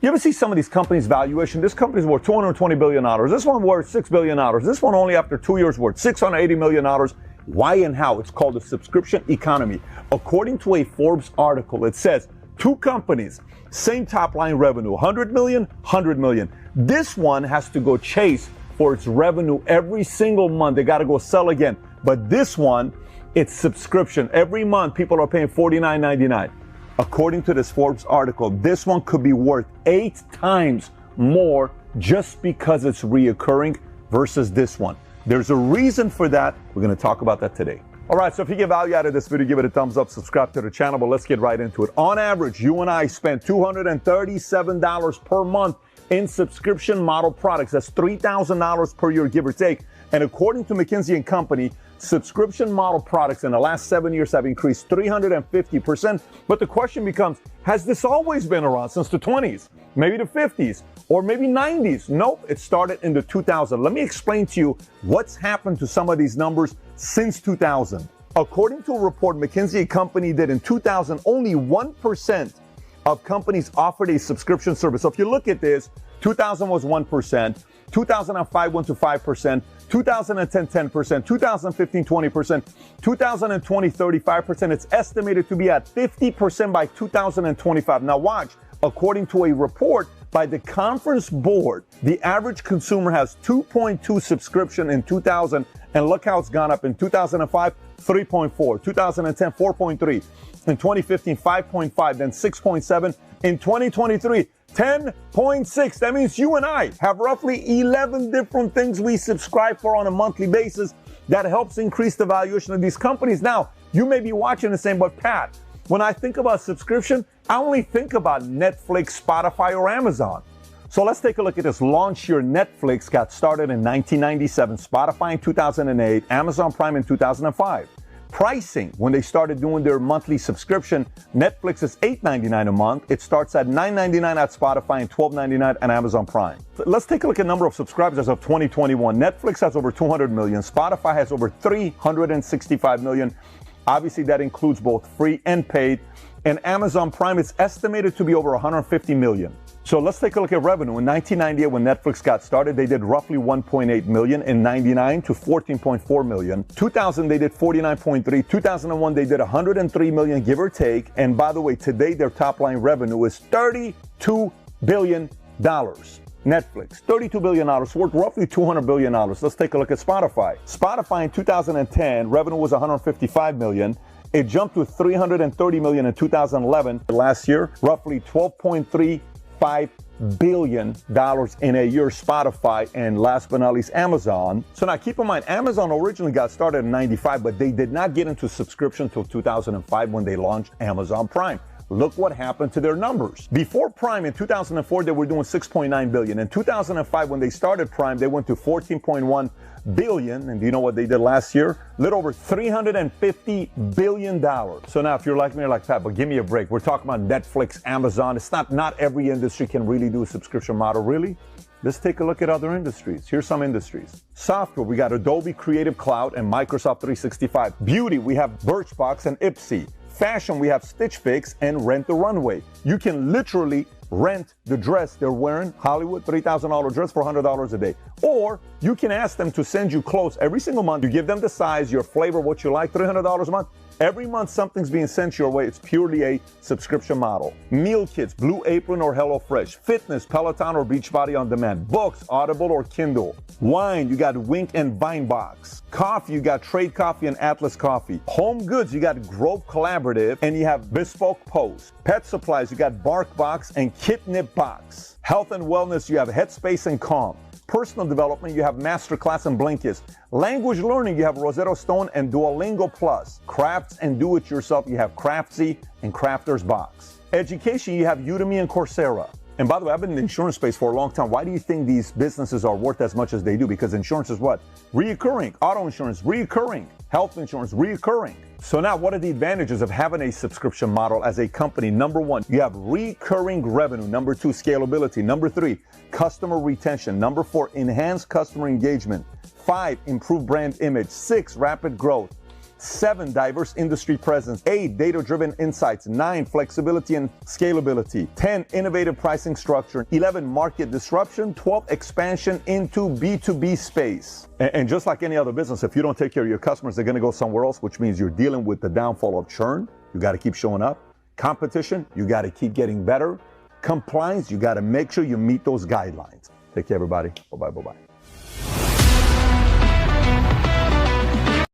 You ever see some of these companies' valuation? This company's worth $220 billion. This one worth $6 billion. This one only after 2 years worth $680 million. Why and how? It's called the subscription economy. According to a Forbes article, it says two companies, same top line revenue, 100 million, 100 million. This one has to go chase for its revenue every single month. They got to go sell again. But this one, it's subscription. Every month, people are paying $49.99. According to this Forbes article, this one could be worth 8 times more just because it's reoccurring versus this one. There's a reason for that. We're going to talk about that today. All right, so if you get value out of this video, give it a thumbs up, subscribe to the channel, but let's get right into it. On average, you and I spend $237 per month in subscription model products. That's $3,000 per year, give or take. And according to McKinsey & Company, subscription model products in the last 7 years have increased 350%. But the question becomes, has this always been around since the 20s, maybe the 50s, or maybe 90s? Nope, it started in the 2000s. Let me explain to you what's happened to some of these numbers since 2000. According to a report McKinsey & Company did in 2000, only 1% of companies offered a subscription service. So if you look at this, 2000 was 1%, 2005 went to 5%, 2010, 10%, 2015, 20%, 2020, 35%. It's estimated to be at 50% by 2025. Now watch, according to a report by the Conference Board, the average consumer has 2.2 subscription in 2000, and look how it's gone up. In 2005, 3.4, 2010, 4.3, in 2015, 5.5, then 6.7, in 2023, 10.6. That means you and I have roughly 11 different things we subscribe for on a monthly basis that helps increase the valuation of these companies. Now, you may be watching and saying, but Pat, when I think about subscription, I only think about Netflix, Spotify, or Amazon. So let's take a look at this. Launch year Netflix got started in 1997, Spotify in 2008, Amazon Prime in 2005. Pricing, when they started doing their monthly subscription, Netflix is $8.99 a month. It starts at $9.99 at Spotify and $12.99 at Amazon Prime. Let's take a look at number of subscribers as of 2021. Netflix has over 200 million. Spotify has over 365 million. Obviously, that includes both free and paid. And Amazon Prime is estimated to be over 150 million. So let's take a look at revenue. In 1998, when Netflix got started, they did roughly 1.8 million. In 99 to 14.4 million. 2000, they did 49.3. 2001, they did 103 million, give or take. And by the way, today their top line revenue is $32 billion. Netflix, $32 billion, worth roughly $200 billion. Let's take a look at Spotify. Spotify in 2010, revenue was 155 million. It jumped to 330 million in 2011. Last year, roughly $12.35 billion in a year. Spotify, and last but not least, Amazon. So now keep in mind, Amazon originally got started in 95, but they did not get into subscription until 2005 when they launched Amazon Prime. Look what happened to their numbers. Before Prime in 2004, they were doing 6.9 billion. In 2005, when they started Prime, they went to 14.1 billion. And do you know what they did last year? A little over $350 billion. So now if you're like me, you're like, Pat, but give me a break. We're talking about Netflix, Amazon. It's not every industry can really do a subscription model, really. Let's take a look at other industries. Here's some industries. Software, we got Adobe Creative Cloud and Microsoft 365. Beauty, we have Birchbox and Ipsy. Fashion, we have Stitch Fix and Rent the Runway. You can literally rent the dress they're wearing, Hollywood, $3,000 dress for $100 a day. Or you can ask them to send you clothes every single month. You give them the size, your flavor, what you like, $300 a month. Every month something's being sent your way. It's purely a subscription model. Meal kits, Blue Apron or HelloFresh. Fitness, Peloton or Beachbody On Demand. Books, Audible or Kindle. Wine, you got Wink and Vine Box. Coffee, you got Trade Coffee and Atlas Coffee. Home goods, you got Grove Collaborative and you have Bespoke Post. Pet supplies, you got Bark Box and Kit Nip Box. Health and wellness, you have Headspace and Calm. Personal development, you have Masterclass and Blinkist. Language learning, you have Rosetta Stone and Duolingo Plus. Crafts and do-it-yourself, you have Craftsy and Crafter's Box. Education, you have Udemy and Coursera. And by the way, I've been in the insurance space for a long time. Why do you think these businesses are worth as much as they do? Because insurance is what? Reoccurring. Auto insurance, reoccurring. Health insurance, reoccurring. So now, what are the advantages of having a subscription model as a company? Number one, you have recurring revenue. Number two, scalability. Number three, customer retention. Number four, enhanced customer engagement. 5, improved brand image. 6, rapid growth. 7, diverse industry presence. 8, data-driven insights. 9, flexibility and scalability. 10, innovative pricing structure. 11, market disruption. 12, expansion into B2B space. And just like any other business, if you don't take care of your customers, they're going to go somewhere else, which means you're dealing with the downfall of churn. You got to keep showing up. Competition, you got to keep getting better. Compliance, you got to make sure you meet those guidelines. Take care, everybody. Bye-bye, bye-bye.